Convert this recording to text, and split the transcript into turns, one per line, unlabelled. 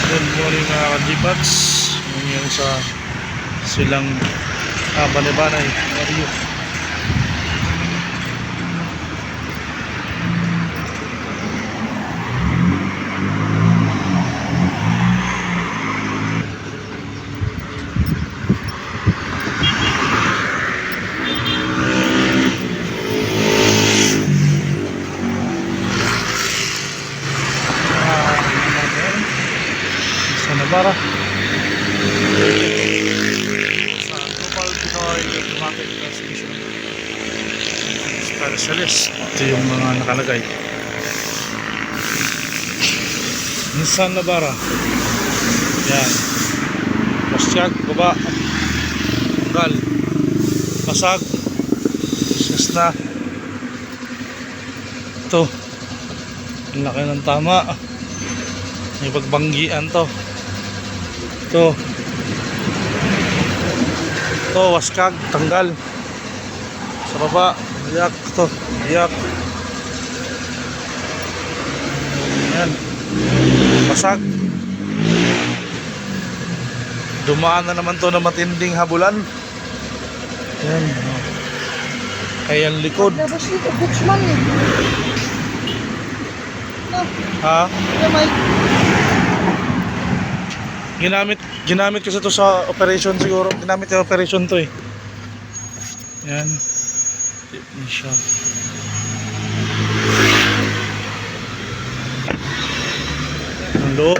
Good morning mga ka-G-Pats. Ngayon sa silang Banay-Banay, Mario. Sa Nabara sa Global Pinoy Automatic Transmission Specialist. Ito yung mga nakalagay. Nissan Navara. Yan. Pasyag, baba. Tanggal. Pasag. Sesna. Ito. Ang laki ng tama. May pagbanggian to. Ito. Ito, waskag, tanggal. Sa baba, biyak. Ito, biyak. Yan. Basag. Dumaan na naman to na matinding habulan. Yan. Kaya ang likod.
Labas dito, Dutchman eh. No,
Ha?
may
Ginamit kasi to sa operation siguro. Ginamit yung operation to eh. Yan. Technician. Ang loob.